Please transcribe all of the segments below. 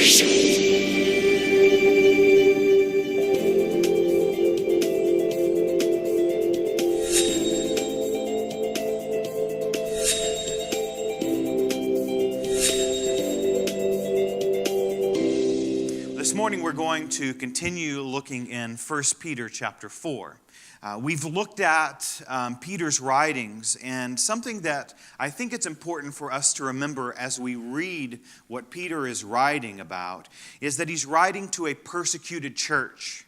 This morning we're going to continue looking in 1 Peter chapter 4. We've looked at Peter's writings, and something that I think it's important for us to remember as we read what Peter is writing about is that he's writing to a persecuted church.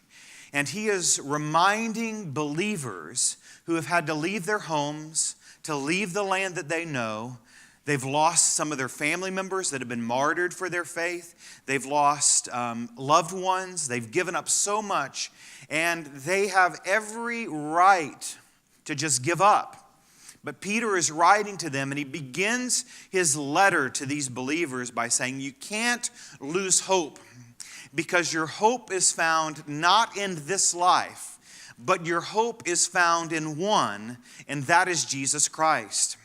And he is reminding believers who have had to leave their homes, to leave the land that they know. They've lost some of their family members that have been martyred for their faith. They've lost loved ones. They've given up so much. And they have every right to just give up. But Peter is writing to them, and he begins his letter to these believers by saying, you can't lose hope, because your hope is found not in this life, but your hope is found in one, and that is Jesus Christ.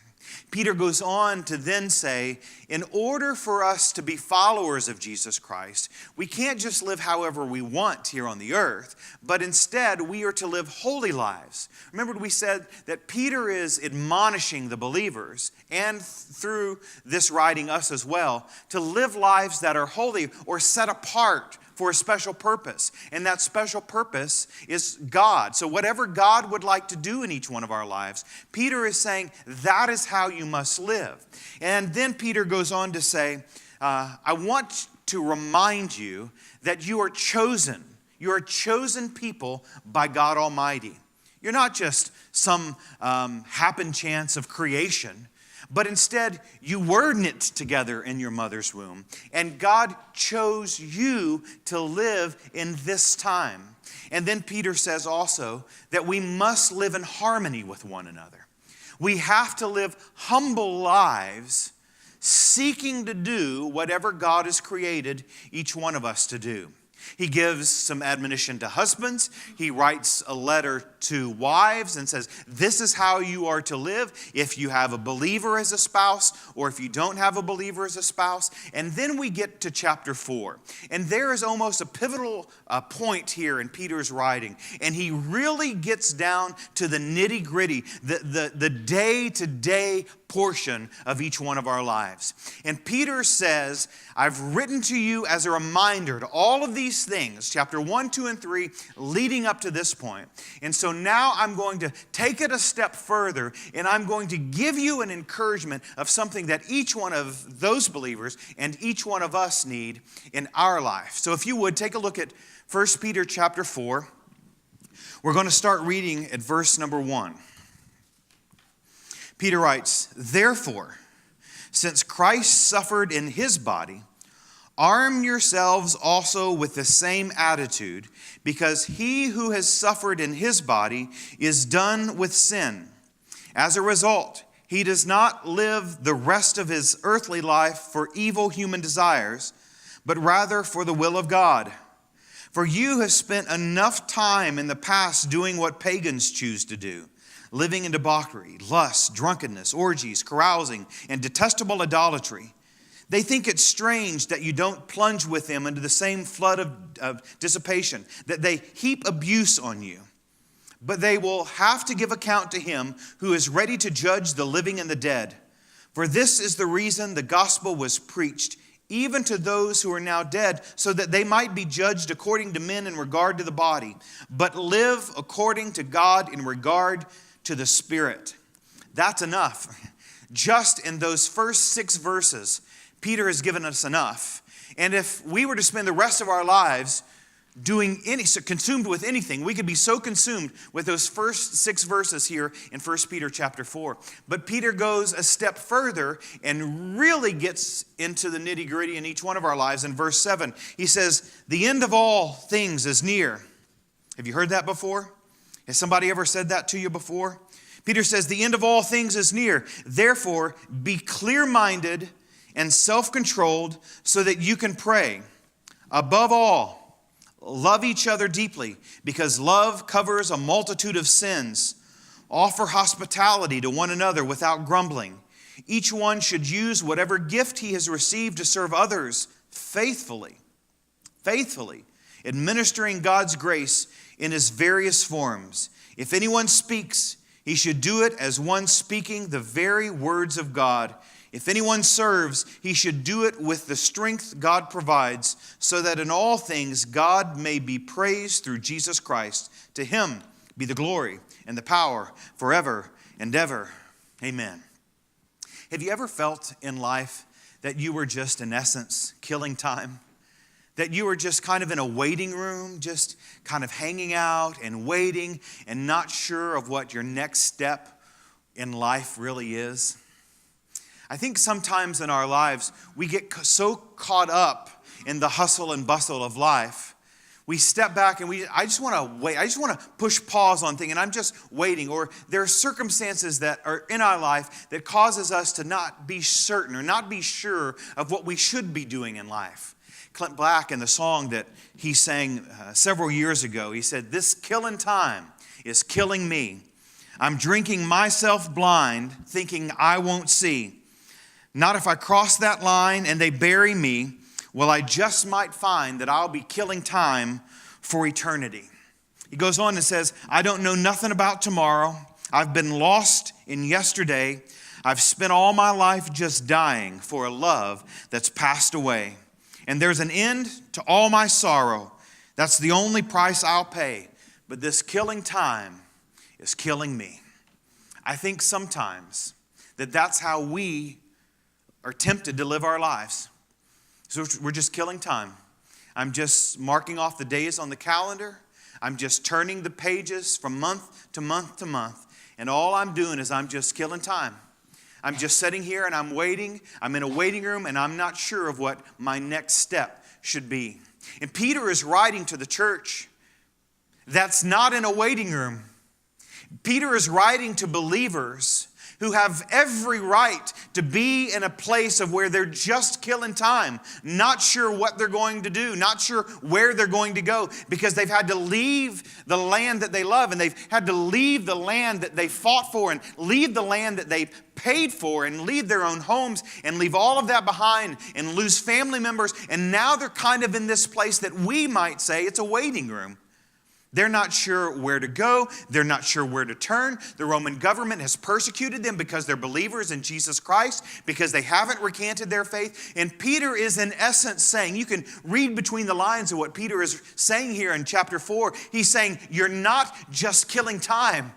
Peter goes on to then say, in order for us to be followers of Jesus Christ, we can't just live however we want here on the earth, but instead we are to live holy lives. Remember, we said that Peter is admonishing the believers, and through this writing us as well, to live lives that are holy or set apart for a special purpose. And that special purpose is God. So whatever God would like to do in each one of our lives, Peter is saying that is how you must live. And then Peter goes on to say, I want to remind you that you are chosen. You are a chosen people by God Almighty. You're not just some happen chance of creation, but instead, you were knit together in your mother's womb. And God chose you to live in this time. And then Peter says also that we must live in harmony with one another. We have to live humble lives, seeking to do whatever God has created each one of us to do. He gives some admonition to husbands. He writes a letter to wives and says, this is how you are to live if you have a believer as a spouse or if you don't have a believer as a spouse. And then we get to chapter 4. And there is almost a pivotal point here in Peter's writing. And he really gets down to the nitty-gritty, the day-to-day portion of each one of our lives. And Peter says, I've written to you as a reminder to all of these things, chapter 1, 2, and 3, leading up to this point. And so now I'm going to take it a step further, and I'm going to give you an encouragement of something that each one of those believers and each one of us need in our life. So if you would, take a look at 1 Peter chapter 4. We're going to start reading at verse number 1. Peter writes, therefore, since Christ suffered in his body, arm yourselves also with the same attitude, because he who has suffered in his body is done with sin. As a result, he does not live the rest of his earthly life for evil human desires, but rather for the will of God. For you have spent enough time in the past doing what pagans choose to do, living in debauchery, lust, drunkenness, orgies, carousing, and detestable idolatry. They think it's strange that you don't plunge with them into the same flood of dissipation, that they heap abuse on you. But they will have to give account to him who is ready to judge the living and the dead. For this is the reason the gospel was preached, even to those who are now dead, so that they might be judged according to men in regard to the body, but live according to God in regard to the Spirit. That's enough. Just in those first 6 verses, Peter has given us enough. And if we were to spend the rest of our lives consumed with anything, we could be so consumed with those first 6 verses here in 1 Peter chapter 4. But Peter goes a step further and really gets into the nitty-gritty in each one of our lives. In verse 7, he says, the end of all things is near. Have you heard that before? Has somebody ever said that to you before? Peter says, the end of all things is near. Therefore, be clear-minded and self-controlled so that you can pray. Above all, love each other deeply, because love covers a multitude of sins. Offer hospitality to one another without grumbling. Each one should use whatever gift he has received to serve others faithfully faithfully, administering God's grace in His various forms. If anyone speaks, he should do it as one speaking the very words of God. If anyone serves, he should do it with the strength God provides, so that in all things God may be praised through Jesus Christ. To Him be the glory and the power forever and ever. Amen. Have you ever felt in life that you were just, in essence, killing time? That you were just kind of in a waiting room, just kind of hanging out and waiting and not sure of what your next step in life really is? I think sometimes in our lives, we get so caught up in the hustle and bustle of life. We step back and I just want to wait. I just want to push pause on things, and I'm just waiting. Or there are circumstances that are in our life that causes us to not be certain or not be sure of what we should be doing in life. Clint Black, in the song that he sang several years ago, he said, "This killing time is killing me. I'm drinking myself blind, thinking I won't see. Not if I cross that line and they bury me, well, I just might find that I'll be killing time for eternity." He goes on and says, "I don't know nothing about tomorrow. I've been lost in yesterday. I've spent all my life just dying for a love that's passed away. And there's an end to all my sorrow. That's the only price I'll pay. But this killing time is killing me." I think sometimes that's how we are tempted to live our lives. So we're just killing time. I'm just marking off the days on the calendar. I'm just turning the pages from month to month to month. And all I'm doing is I'm just killing time. I'm just sitting here and I'm waiting. I'm in a waiting room and I'm not sure of what my next step should be. And Peter is writing to the church that's not in a waiting room. Peter is writing to believers who have every right to be in a place of where they're just killing time, not sure what they're going to do, not sure where they're going to go, because they've had to leave the land that they love, and they've had to leave the land that they fought for, and leave the land that they paid for, and leave their own homes, and leave all of that behind, and lose family members. And now they're kind of in this place that we might say it's a waiting room. They're not sure where to go. They're not sure where to turn. The Roman government has persecuted them because they're believers in Jesus Christ, because they haven't recanted their faith. And Peter is in essence saying, you can read between the lines of what Peter is saying here in chapter 4. He's saying, you're not just killing time.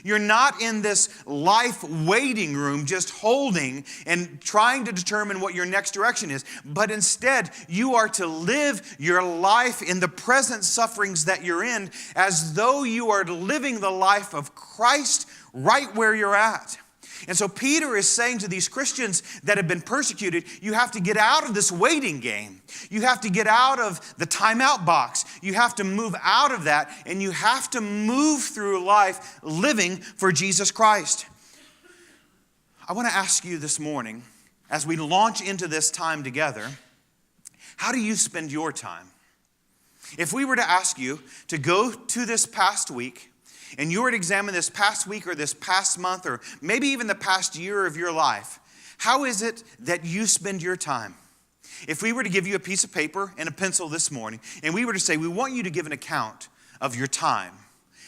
You're not in this life waiting room just holding and trying to determine what your next direction is. But instead, you are to live your life in the present sufferings that you're in as though you are living the life of Christ right where you're at. And so Peter is saying to these Christians that have been persecuted, you have to get out of this waiting game. You have to get out of the timeout box. You have to move out of that, and you have to move through life living for Jesus Christ. I want to ask you this morning, as we launch into this time together, how do you spend your time? If we were to ask you to go to this past week, and you were to examine this past week or this past month or maybe even the past year of your life, how is it that you spend your time? If we were to give you a piece of paper and a pencil this morning, and we were to say, we want you to give an account of your time,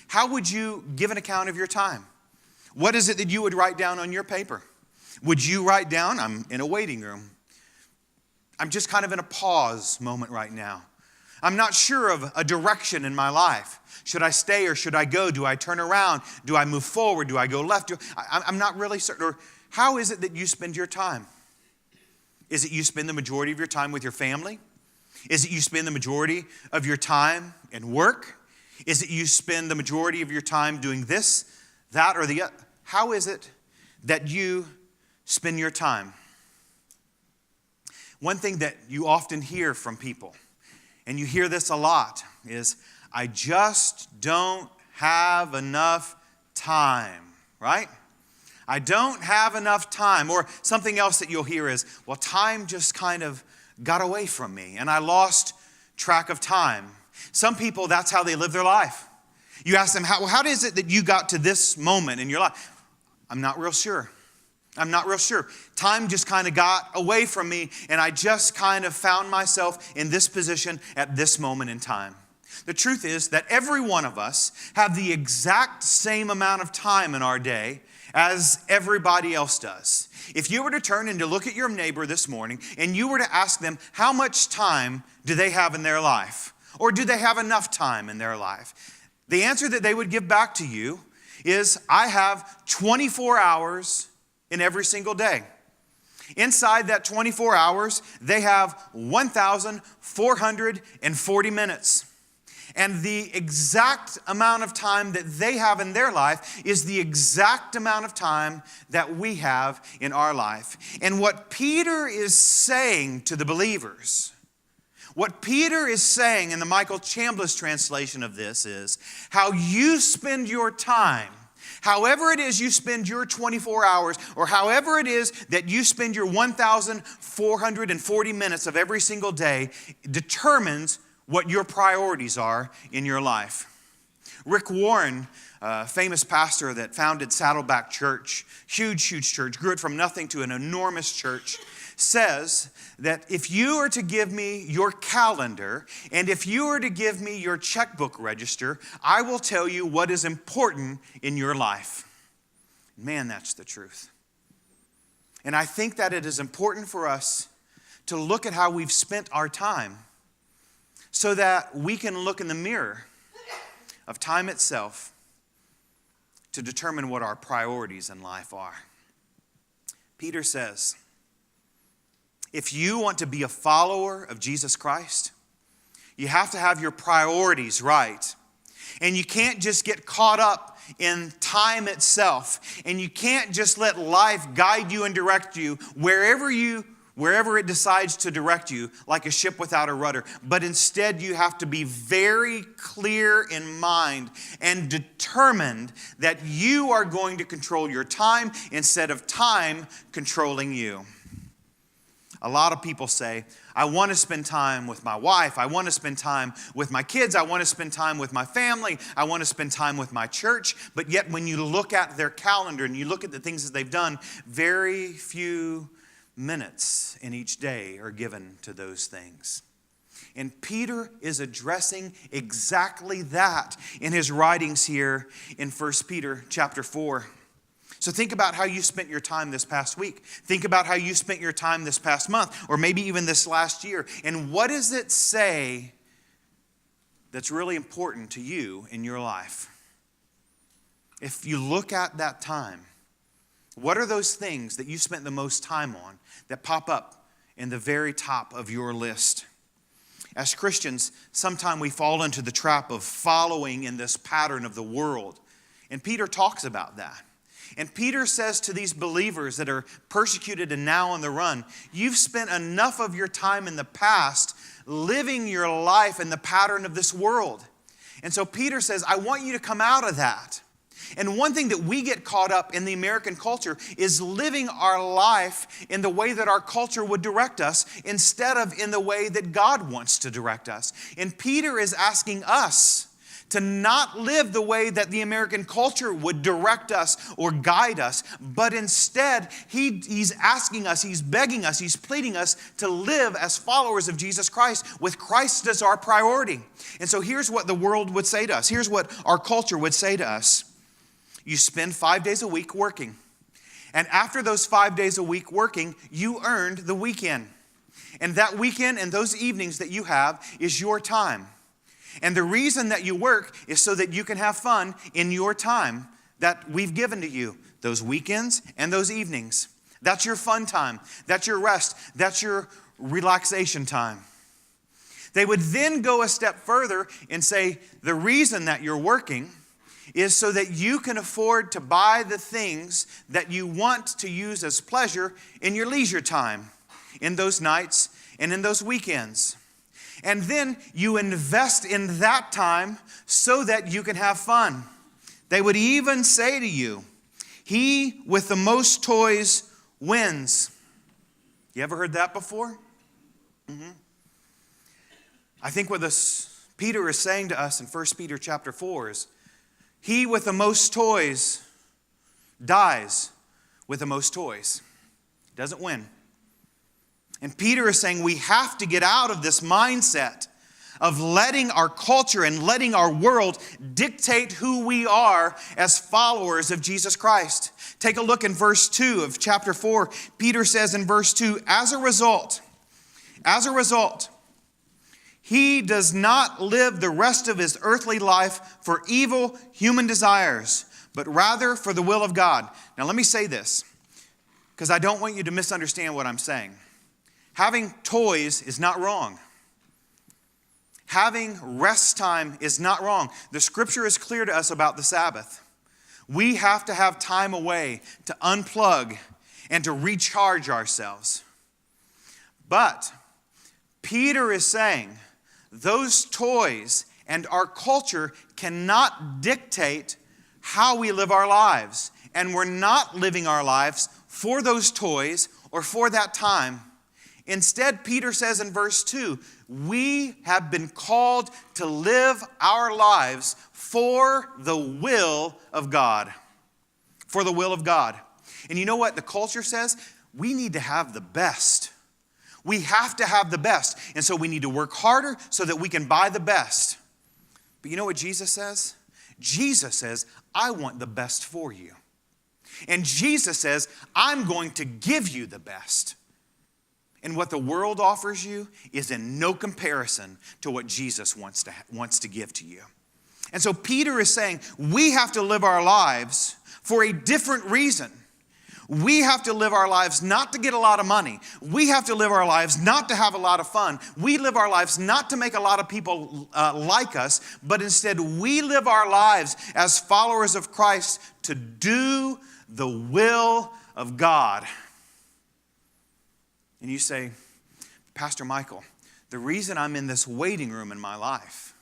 how would you give an account of your time? What is it that you would write down on your paper? Would you write down, I'm in a waiting room. I'm just kind of in a pause moment right now. I'm not sure of a direction in my life. Should I stay or should I go? Do I turn around? Do I move forward? Do I go left? I'm not really certain. Or how is it that you spend your time? Is it you spend the majority of your time with your family? Is it you spend the majority of your time in work? Is it you spend the majority of your time doing this, that, or the other? How is it that you spend your time? One thing that you often hear from people, and you hear this a lot, is, I just don't have enough time, right? I don't have enough time. Or something else that you'll hear is, well, time just kind of got away from me, and I lost track of time. Some people, that's how they live their life. You ask them, how is it that you got to this moment in your life? I'm not real sure. I'm not real sure. Time just kind of got away from me, and I just kind of found myself in this position at this moment in time. The truth is that every one of us have the exact same amount of time in our day as everybody else does. If you were to turn and to look at your neighbor this morning, and you were to ask them how much time do they have in their life, or do they have enough time in their life, the answer that they would give back to you is, I have 24 hours in every single day. Inside that 24 hours, they have 1,440 minutes. And the exact amount of time that they have in their life is the exact amount of time that we have in our life. And what Peter is saying to the believers, what Peter is saying in the Michael Chambliss translation of this is, how you spend your time, however it is you spend your 24 hours, or however it is that you spend your 1,440 minutes of every single day, determines what your priorities are in your life. Rick Warren, a famous pastor that founded Saddleback Church, huge church, grew it from nothing to an enormous church, says that if you are to give me your calendar and if you are to give me your checkbook register, I will tell you what is important in your life. Man, that's the truth. And I think that it is important for us to look at how we've spent our time so that we can look in the mirror of time itself to determine what our priorities in life are. Peter says, if you want to be a follower of Jesus Christ, you have to have your priorities right. And you can't just get caught up in time itself. And you can't just let life guide you and direct you wherever it decides to direct you, like a ship without a rudder. But instead, you have to be very clear in mind and determined that you are going to control your time instead of time controlling you. A lot of people say, I want to spend time with my wife. I want to spend time with my kids. I want to spend time with my family. I want to spend time with my church. But yet when you look at their calendar and you look at the things that they've done, very few minutes in each day are given to those things. And Peter is addressing exactly that in his writings here in 1 Peter chapter 4. So think about how you spent your time this past week. Think about how you spent your time this past month, or maybe even this last year. And what does it say that's really important to you in your life? If you look at that time, what are those things that you spent the most time on that pop up in the very top of your list? As Christians, sometimes we fall into the trap of following in this pattern of the world. And Peter talks about that. And Peter says to these believers that are persecuted and now on the run, you've spent enough of your time in the past living your life in the pattern of this world. And so Peter says, I want you to come out of that. And one thing that we get caught up in the American culture is living our life in the way that our culture would direct us instead of in the way that God wants to direct us. And Peter is asking us to not live the way that the American culture would direct us or guide us, but instead he's asking us, he's begging us, he's pleading us to live as followers of Jesus Christ with Christ as our priority. And so here's what the world would say to us. Here's what our culture would say to us. You spend 5 days a week working. And after those 5 days a week working, you earned the weekend. And that weekend and those evenings that you have is your time. And the reason that you work is so that you can have fun in your time that we've given to you, those weekends and those evenings. That's your fun time. That's your rest. That's your relaxation time. They would then go a step further and say, the reason that you're working is so that you can afford to buy the things that you want to use as pleasure in your leisure time, in those nights and in those weekends. And then you invest in that time so that you can have fun. They would even say to you, he with the most toys wins. You ever heard that before? I think what Peter is saying to us in 1 Peter chapter 4 is, he with the most toys dies with the most toys. Doesn't win. And Peter is saying we have to get out of this mindset of letting our culture and letting our world dictate who we are as followers of Jesus Christ. Take a look in verse 2 of chapter 4. Peter says in verse 2, as a result, he does not live the rest of his earthly life for evil human desires, but rather for the will of God. Now let me say this, because I don't want you to misunderstand what I'm saying. Having toys is not wrong. Having rest time is not wrong. The scripture is clear to us about the Sabbath. We have to have time away to unplug and to recharge ourselves. But Peter is saying those toys and our culture cannot dictate how we live our lives. And we're not living our lives for those toys or for that time. Instead, Peter says in verse 2, we have been called to live our lives for the will of God. For the will of God. And you know what the culture says? We need to have the best. We have to have the best. And so we need to work harder so that we can buy the best. But you know what Jesus says? Jesus says, I want the best for you. And Jesus says, I'm going to give you the best. And what the world offers you is in no comparison to what Jesus wants to give to you. And so Peter is saying we have to live our lives for a different reason. We have to live our lives not to get a lot of money. We have to live our lives not to have a lot of fun. We live our lives not to make a lot of people like us, but instead we live our lives as followers of Christ to do the will of God. And you say, Pastor Michael, the reason I'm in this waiting room in my life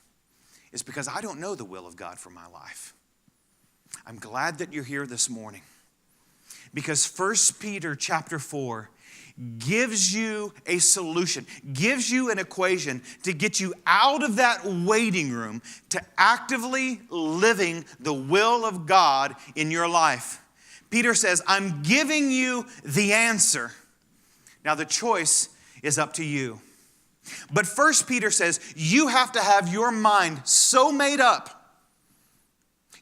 is because I don't know the will of God for my life. I'm glad that you're here this morning because 1 Peter chapter 4 gives you a solution, gives you an equation to get you out of that waiting room to actively living the will of God in your life. Peter says, I'm giving you the answer. Now the choice is up to you. But 1 Peter says you have to have your mind so made up.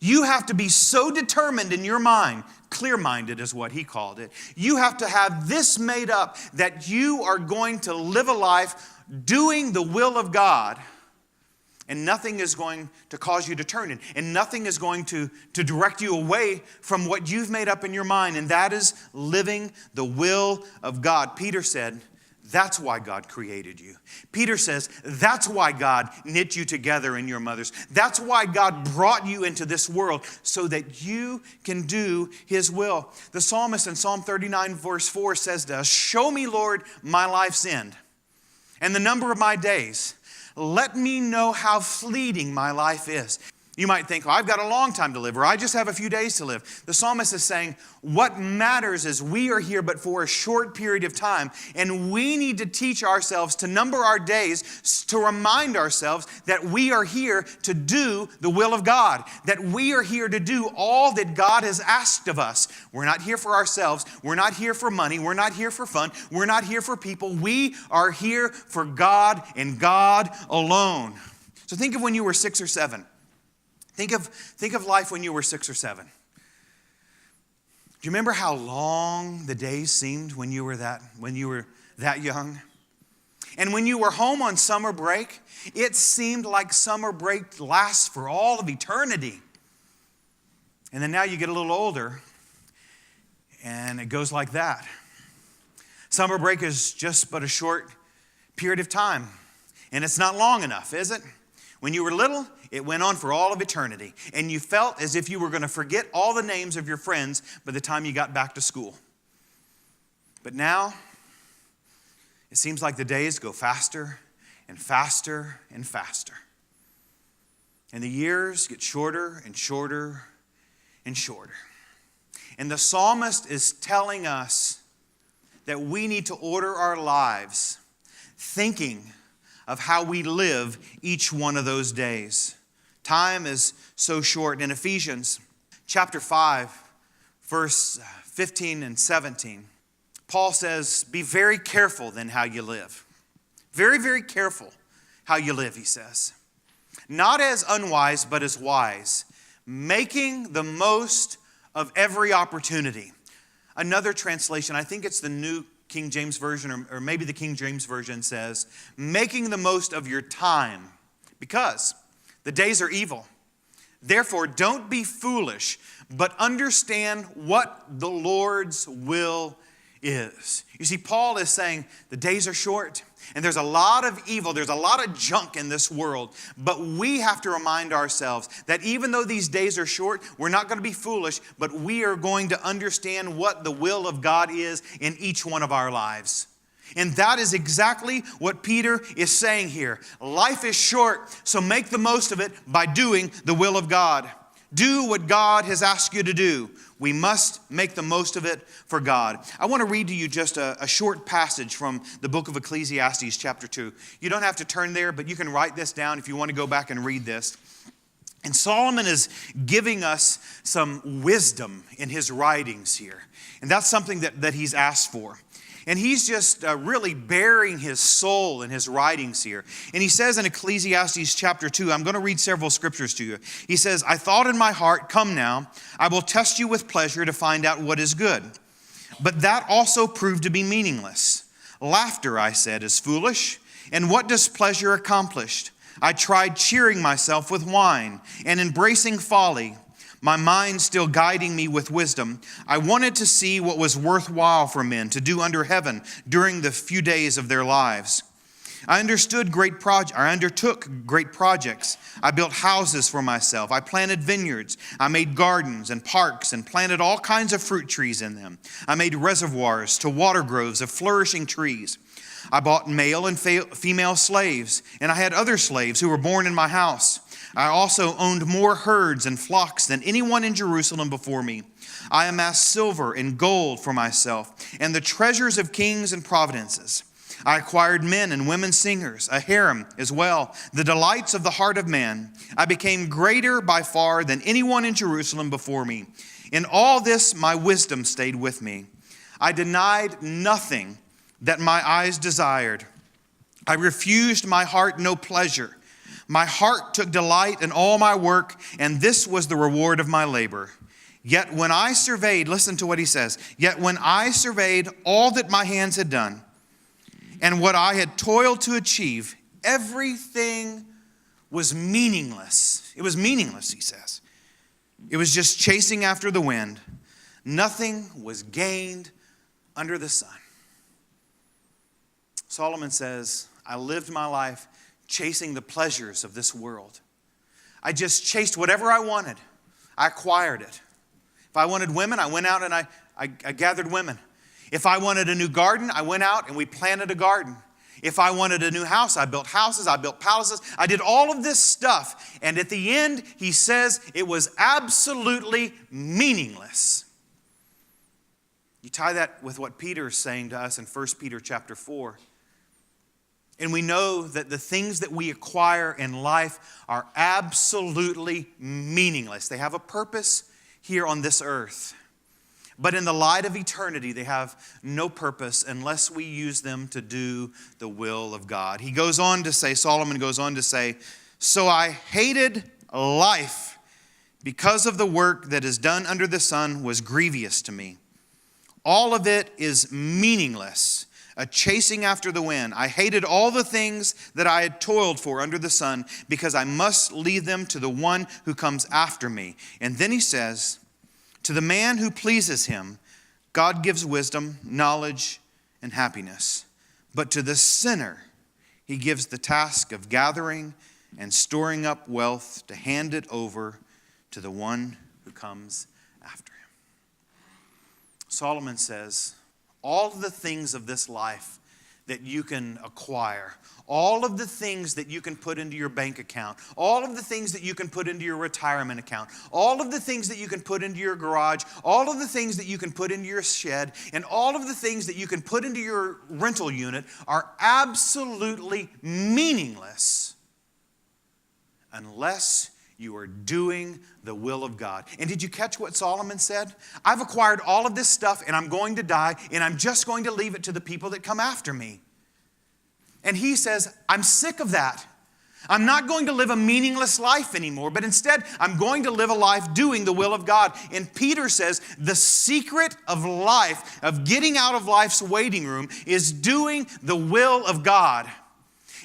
You have to be so determined in your mind, clear-minded is what he called it. You have to have this made up that you are going to live a life doing the will of God. And nothing is going to cause you to turn it. And nothing is going to direct you away from what you've made up in your mind. And that is living the will of God. Peter said, that's why God created you. Peter says, that's why God knit you together in your mother's. That's why God brought you into this world so that you can do his will. The psalmist in Psalm 39 verse 4 says to us, show me, Lord, my life's end and the number of my days. Let me know how fleeting my life is. You might think, well, I've got a long time to live, or I just have a few days to live. The psalmist is saying, what matters is we are here but for a short period of time, and we need to teach ourselves to number our days to remind ourselves that we are here to do the will of God, that we are here to do all that God has asked of us. We're not here for ourselves. We're not here for money. We're not here for fun. We're not here for people. We are here for God and God alone. So think of when you were 6 or 7. Think of life when you were 6 or 7. Do you remember how long the days seemed when you were that young? And when you were home on summer break, it seemed like summer break lasts for all of eternity. And then now you get a little older, and it goes like that. Summer break is just but a short period of time, and it's not long enough, is it? When you were little, it went on for all of eternity. And you felt as if you were going to forget all the names of your friends by the time you got back to school. But now, it seems like the days go faster and faster and faster. And the years get shorter and shorter and shorter. And the psalmist is telling us that we need to order our lives thinking of how we live each one of those days. Time is so short. In Ephesians chapter 5, verse 15 and 17, Paul says, be very careful then how you live. Very, very careful how you live, he says. Not as unwise, but as wise, making the most of every opportunity. Another translation, I think it's the New King James Version, or maybe the King James Version says, making the most of your time, because the days are evil. Therefore, don't be foolish, but understand what the Lord's will is. You see, Paul is saying the days are short, and there's a lot of evil, there's a lot of junk in this world, but we have to remind ourselves that even though these days are short, we're not going to be foolish, but we are going to understand what the will of God is in each one of our lives. And that is exactly what Peter is saying here. Life is short, so make the most of it by doing the will of God. Do what God has asked you to do. We must make the most of it for God. I want to read to you just a short passage from the book of Ecclesiastes, chapter 2. You don't have to turn there, but you can write this down if you want to go back and read this. And Solomon is giving us some wisdom in his writings here. And that's something that he's asked for. And he's just really bearing his soul in his writings here. And he says in Ecclesiastes chapter 2, I'm going to read several scriptures to you. He says, I thought in my heart, come now, I will test you with pleasure to find out what is good. But that also proved to be meaningless. Laughter, I said, is foolish. And what does pleasure accomplish? I tried cheering myself with wine and embracing folly, my mind still guiding me with wisdom. I wanted to see what was worthwhile for men to do under heaven during the few days of their lives. I undertook great projects. I built houses for myself. I planted vineyards. I made gardens and parks and planted all kinds of fruit trees in them. I made reservoirs to water groves of flourishing trees. I bought male and female slaves, and I had other slaves who were born in my house. I also owned more herds and flocks than anyone in Jerusalem before me. I amassed silver and gold for myself, and the treasures of kings and providences. I acquired men and women singers, a harem as well, the delights of the heart of man. I became greater by far than anyone in Jerusalem before me. In all this, my wisdom stayed with me. I denied nothing that my eyes desired. I refused my heart no pleasure. My heart took delight in all my work, and this was the reward of my labor. Yet when I surveyed, listen to what he says, yet when I surveyed all that my hands had done and what I had toiled to achieve, everything was meaningless. It was meaningless, he says. It was just chasing after the wind. Nothing was gained under the sun. Solomon says, I lived my life chasing the pleasures of this world. I just chased whatever I wanted. I acquired it. If I wanted women, I went out and I gathered women. If I wanted a new garden, I went out and we planted a garden. If I wanted a new house, I built houses, I built palaces. I did all of this stuff. And at the end, he says it was absolutely meaningless. You tie that with what Peter is saying to us in 1 Peter chapter 4. And we know that the things that we acquire in life are absolutely meaningless. They have a purpose here on this earth. But in the light of eternity, they have no purpose unless we use them to do the will of God. He goes on to say, Solomon goes on to say, so I hated life because of the work that is done under the sun was grievous to me. All of it is meaningless. A chasing after the wind. I hated all the things that I had toiled for under the sun because I must leave them to the one who comes after me. And then he says, to the man who pleases him, God gives wisdom, knowledge, and happiness. But to the sinner, he gives the task of gathering and storing up wealth to hand it over to the one who comes after him. Solomon says, all of the things of this life that you can acquire, all of the things that you can put into your bank account, all of the things that you can put into your retirement account, all of the things that you can put into your garage, all of the things that you can put into your shed, and all of the things that you can put into your rental unit are absolutely meaningless unless you are doing the will of God. And did you catch what Solomon said? I've acquired all of this stuff and I'm going to die and I'm just going to leave it to the people that come after me. And he says, I'm sick of that. I'm not going to live a meaningless life anymore, but instead I'm going to live a life doing the will of God. And Peter says the secret of life, of getting out of life's waiting room, is doing the will of God.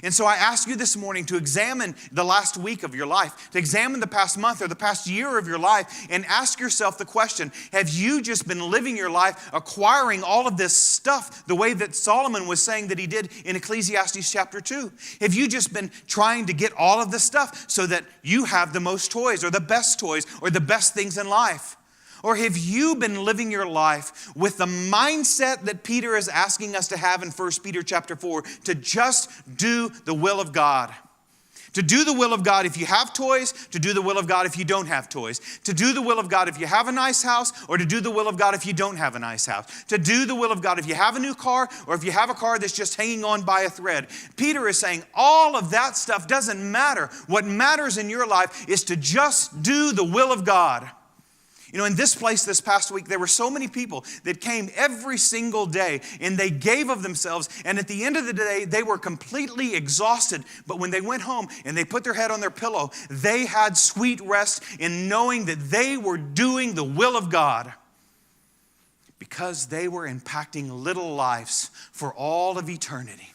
And so I ask you this morning to examine the last week of your life, to examine the past month or the past year of your life, and ask yourself the question, have you just been living your life acquiring all of this stuff the way that Solomon was saying that he did in Ecclesiastes chapter 2? Have you just been trying to get all of this stuff so that you have the most toys or the best things in life? Or have you been living your life with the mindset that Peter is asking us to have in 1 Peter chapter 4, to just do the will of God? To do the will of God if you have toys, to do the will of God if you don't have toys. To do the will of God if you have a nice house, or to do the will of God if you don't have a nice house. To do the will of God if you have a new car, or if you have a car that's just hanging on by a thread. Peter is saying all of that stuff doesn't matter. What matters in your life is to just do the will of God. You know, in this place this past week, there were so many people that came every single day and they gave of themselves. And at the end of the day, they were completely exhausted. But when they went home and they put their head on their pillow, they had sweet rest in knowing that they were doing the will of God, because they were impacting little lives for all of eternity.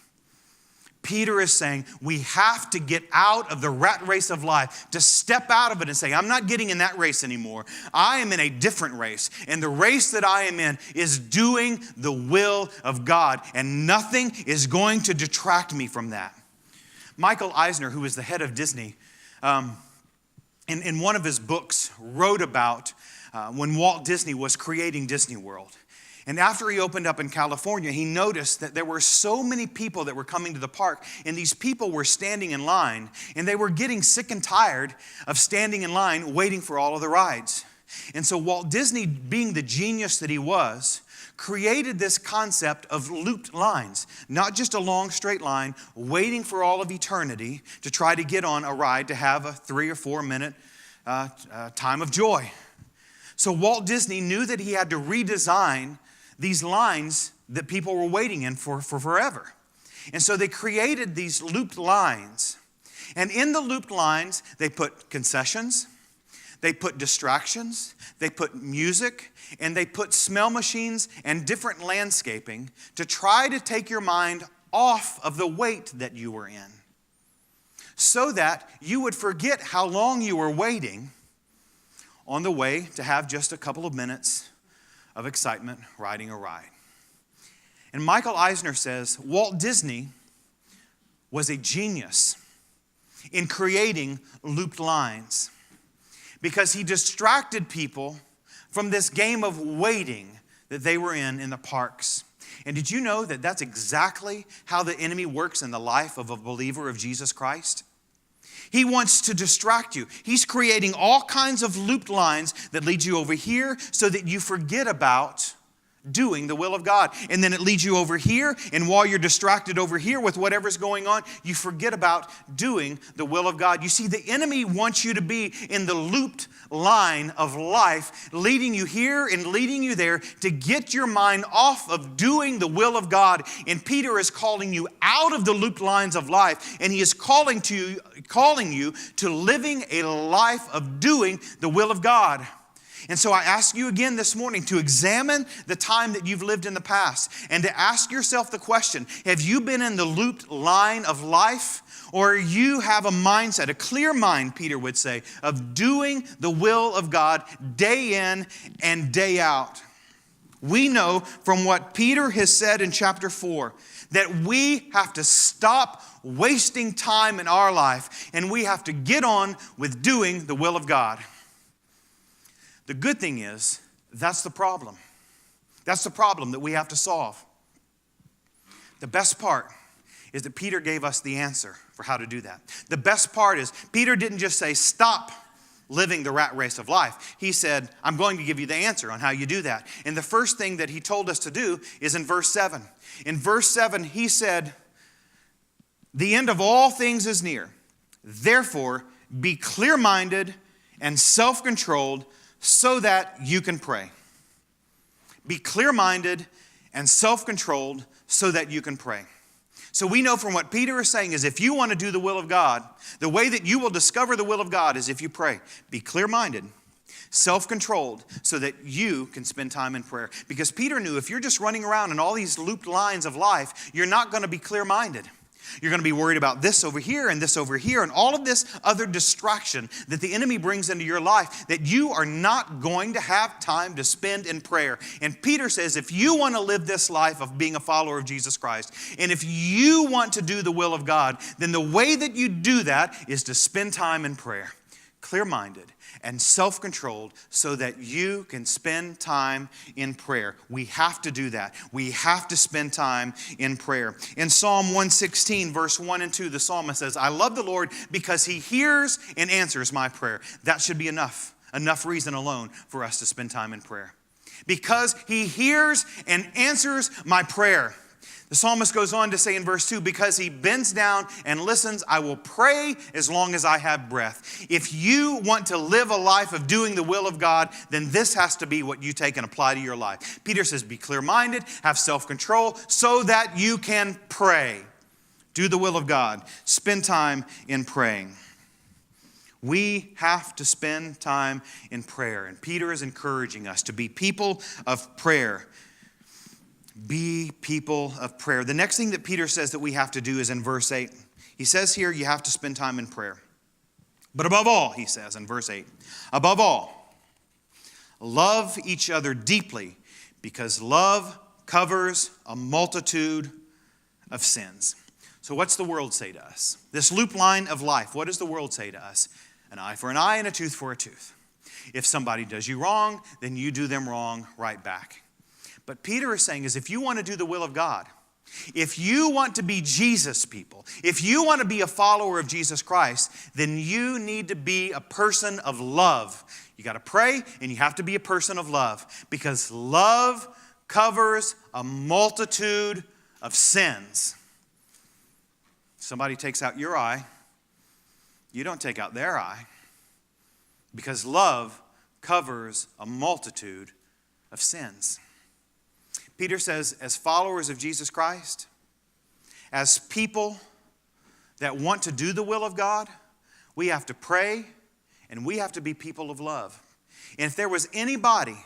Peter is saying we have to get out of the rat race of life, to step out of it and say, I'm not getting in that race anymore. I am in a different race. And the race that I am in is doing the will of God. And nothing is going to detract me from that. Michael Eisner, who is the head of Disney, in one of his books wrote about when Walt Disney was creating Disney World. And after he opened up in California, he noticed that there were so many people that were coming to the park, and these people were standing in line, and they were getting sick and tired of standing in line waiting for all of the rides. And so Walt Disney, being the genius that he was, created this concept of looped lines, not just a long straight line waiting for all of eternity to try to get on a ride to have a 3 or 4 minute time of joy. So Walt Disney knew that he had to redesign these lines that people were waiting in for forever. And so they created these looped lines. And in the looped lines, they put concessions, they put distractions, they put music, and they put smell machines and different landscaping to try to take your mind off of the wait that you were in, so that you would forget how long you were waiting on the way to have just a couple of minutes of excitement riding a ride. And Michael Eisner says Walt Disney was a genius in creating looped lines, because he distracted people from this game of waiting that they were in the parks. And did you know that that's exactly how the enemy works in the life of a believer of Jesus Christ? He wants to distract you. He's creating all kinds of looped lines that lead you over here so that you forget about doing the will of God. And then it leads you over here, and while you're distracted over here with whatever's going on, you forget about doing the will of God. You see, the enemy wants you to be in the looped line of life, leading you here and leading you there to get your mind off of doing the will of God. And Peter is calling you out of the looped lines of life, and he is calling you to living a life of doing the will of God. And so I ask you again this morning to examine the time that you've lived in the past and to ask yourself the question, have you been in the looped line of life, or you have a mindset, a clear mind, Peter would say, of doing the will of God day in and day out? We know from what Peter has said in chapter 4 that we have to stop wasting time in our life, and we have to get on with doing the will of God. The good thing is, that's the problem. That's the problem that we have to solve. The best part is that Peter gave us the answer for how to do that. The best part is, Peter didn't just say, stop living the rat race of life. He said, I'm going to give you the answer on how you do that. And the first thing that he told us to do is in verse 7. In verse 7, he said, the end of all things is near. Therefore, be clear-minded and self-controlled so that you can pray. Be clear-minded and self-controlled so that you can pray. So we know from what Peter is saying is if you want to do the will of God, the way that you will discover the will of God is if you pray. Be clear-minded, self-controlled, so that you can spend time in prayer. Because Peter knew if you're just running around in all these looped lines of life, you're not going to be clear-minded. You're going to be worried about this over here and this over here and all of this other distraction that the enemy brings into your life that you are not going to have time to spend in prayer. And Peter says if you want to live this life of being a follower of Jesus Christ, and if you want to do the will of God, then the way that you do that is to spend time in prayer. Clear-minded and self-controlled so that you can spend time in prayer. We have to do that. We have to spend time in prayer. In Psalm 116, verse 1 and 2, the psalmist says, I love the Lord because he hears and answers my prayer. That should be enough reason alone for us to spend time in prayer. Because he hears and answers my prayer. The psalmist goes on to say in verse 2, because he bends down and listens, I will pray as long as I have breath. If you want to live a life of doing the will of God, then this has to be what you take and apply to your life. Peter says, be clear-minded, have self-control, so that you can pray. Do the will of God. Spend time in praying. We have to spend time in prayer. And Peter is encouraging us to be people of prayer. Be people of prayer. The next thing that Peter says that we have to do is in verse 8. He says here you have to spend time in prayer. But above all, he says in verse 8, above all, love each other deeply because love covers a multitude of sins. So what's the world say to us? This loop line of life, what does the world say to us? An eye for an eye and a tooth for a tooth. If somebody does you wrong, then you do them wrong right back. But Peter is saying is if you want to do the will of God, if you want to be Jesus people, if you want to be a follower of Jesus Christ, then you need to be a person of love. You got to pray and you have to be a person of love because love covers a multitude of sins. Somebody takes out your eye, you don't take out their eye because love covers a multitude of sins. Peter says, as followers of Jesus Christ, as people that want to do the will of God, we have to pray and we have to be people of love. And if there was anybody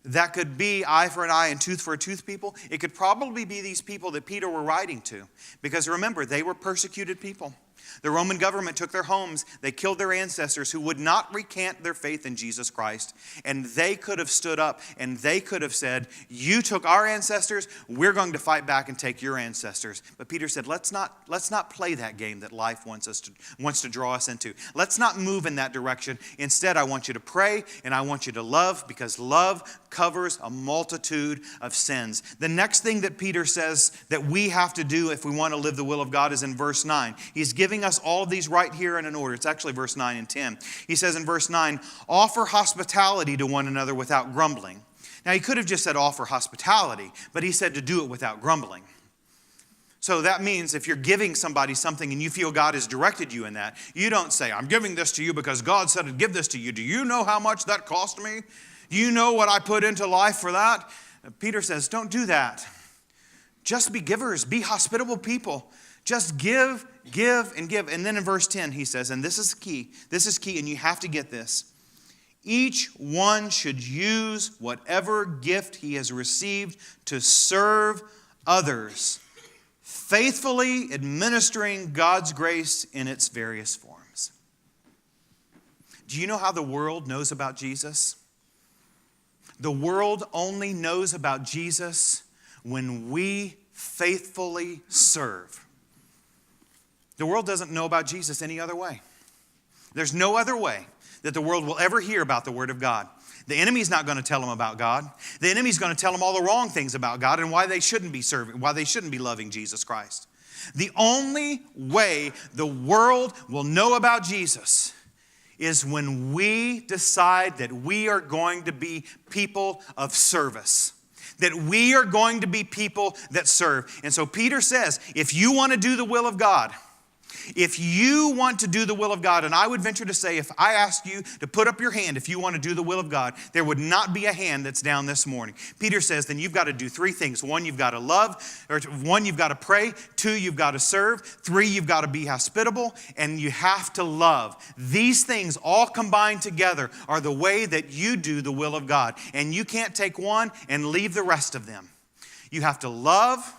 that could be eye for an eye and tooth for a tooth people, it could probably be these people that Peter were writing to. Because remember, they were persecuted people. The Roman government took their homes. They killed their ancestors who would not recant their faith in Jesus Christ. And they could have stood up and they could have said, you took our ancestors, we're going to fight back and take your ancestors. But Peter said, let's not play that game that life wants to draw us into. Let's not move in that direction. Instead, I want you to pray and I want you to love because love covers a multitude of sins. The next thing that Peter says that we have to do if we want to live the will of God is in verse 9. He's giving us all of these right here in an order. It's actually verse 9 and 10. He says in verse 9, offer hospitality to one another without grumbling. Now he could have just said offer hospitality, but he said to do it without grumbling. So that means if you're giving somebody something and you feel God has directed you in that, you don't say, I'm giving this to you because God said to give this to you. Do you know how much that cost me? Do you know what I put into life for that? Peter says, don't do that. Just be givers, be hospitable people. Just give, and give. And then in verse 10 he says, and this is key, and you have to get this. Each one should use whatever gift he has received to serve others, faithfully administering God's grace in its various forms. Do you know how the world knows about Jesus? The world only knows about Jesus when we faithfully serve. The world doesn't know about Jesus any other way. There's no other way that the world will ever hear about the Word of God. The enemy's not going to tell them about God. The enemy's going to tell them all the wrong things about God and why they shouldn't be serving, why they shouldn't be loving Jesus Christ. The only way the world will know about Jesus is when we decide that we are going to be people of service. That we are going to be people that serve. And so Peter says, if you want to do the will of God, If you want to do the will of God, and I would venture to say, if I asked you to put up your hand if you want to do the will of God, there would not be a hand that's down this morning. Peter says, then you've got to do three things. One, you've got to love. Or one, you've got to pray. Two, you've got to serve. Three, you've got to be hospitable. And you have to love. These things all combined together are the way that you do the will of God. And you can't take one and leave the rest of them. You have to love.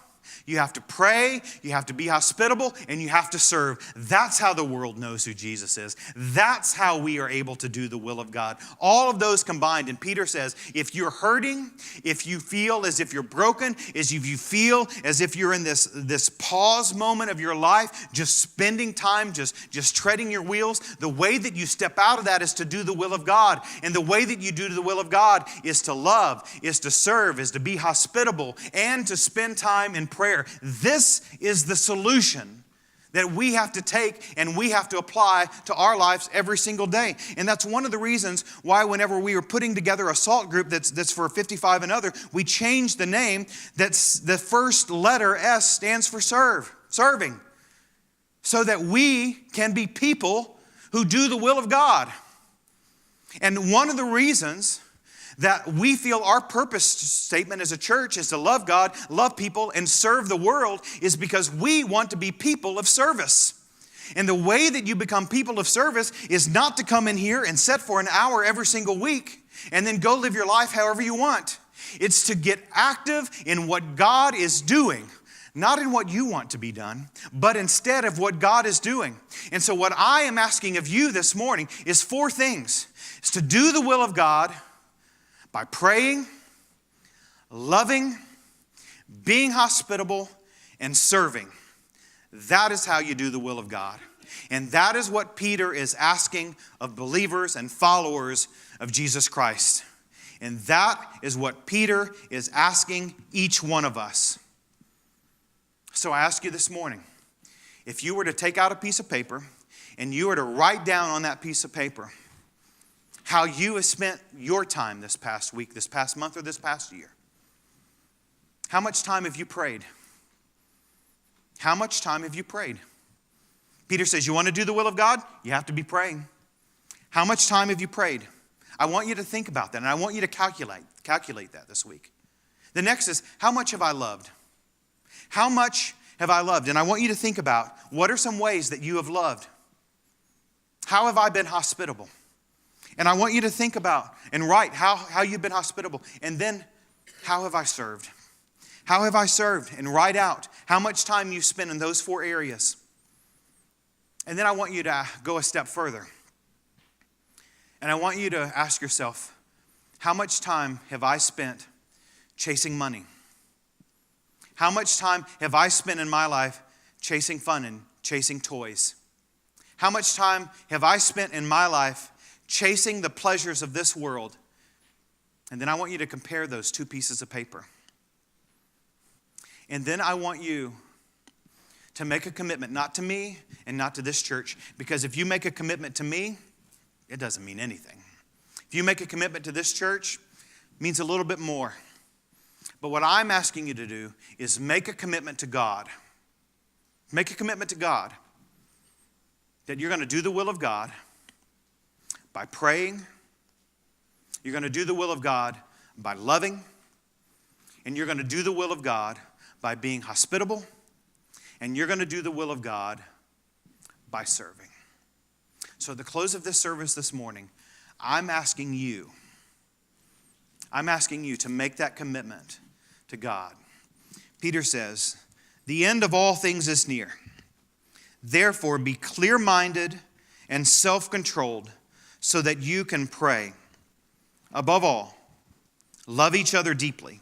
You have to pray, you have to be hospitable, and you have to serve. That's how the world knows who Jesus is. That's how we are able to do the will of God. All of those combined. And Peter says, if you're hurting, if you feel as if you're broken, if you feel as if you're in this pause moment of your life, just spending time, just treading your wheels, the way that you step out of that is to do the will of God. And the way that you do the will of God is to love, is to serve, is to be hospitable, and to spend time in prayer. This is the solution that we have to take and we have to apply to our lives every single day. And that's one of the reasons why whenever we were putting together a SALT group that's for 55 and other, we changed the name. That's the first letter, S, stands for serving, so that we can be people who do the will of God. And one of the reasons that we feel our purpose statement as a church is to love God, love people, and serve the world is because we want to be people of service. And the way that you become people of service is not to come in here and sit for an hour every single week and then go live your life however you want. It's to get active in what God is doing. Not in what you want to be done, but instead of what God is doing. And so what I am asking of you this morning is four things. It's to do the will of God by praying, loving, being hospitable, and serving. That is how you do the will of God. And that is what Peter is asking of believers and followers of Jesus Christ. And that is what Peter is asking each one of us. So I ask you this morning, if you were to take out a piece of paper and you were to write down on that piece of paper how you have spent your time this past week, this past month, or this past year. How much time have you prayed? How much time have you prayed? Peter says, you want to do the will of God? You have to be praying. How much time have you prayed? I want you to think about that, and I want you to calculate that this week. The next is, how much have I loved? How much have I loved? And I want you to think about, what are some ways that you have loved? How have I been hospitable? And I want you to think about and write how you've been hospitable. And then, how have I served? How have I served? And write out how much time you spent in those four areas. And then I want you to go a step further. And I want you to ask yourself, how much time have I spent chasing money? How much time have I spent in my life chasing fun and chasing toys? How much time have I spent in my life chasing the pleasures of this world? And then I want you to compare those two pieces of paper. And then I want you to make a commitment, not to me and not to this church, because if you make a commitment to me, it doesn't mean anything. If you make a commitment to this church, it means a little bit more. But what I'm asking you to do is make a commitment to God. Make a commitment to God that you're going to do the will of God by praying. You're going to do the will of God by loving. And you're going to do the will of God by being hospitable. And you're going to do the will of God by serving. So at the close of this service this morning, I'm asking you to make that commitment to God. Peter says, the end of all things is near. Therefore, be clear-minded and self-controlled so that you can pray. Above all, love each other deeply,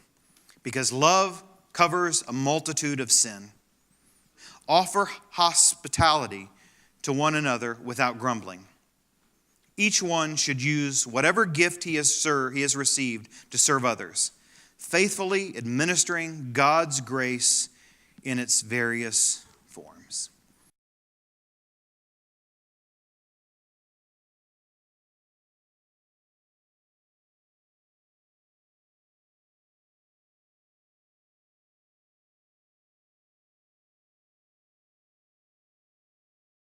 because love covers a multitude of sin. Offer hospitality to one another without grumbling. Each one should use whatever gift he has received to serve others, faithfully administering God's grace in its various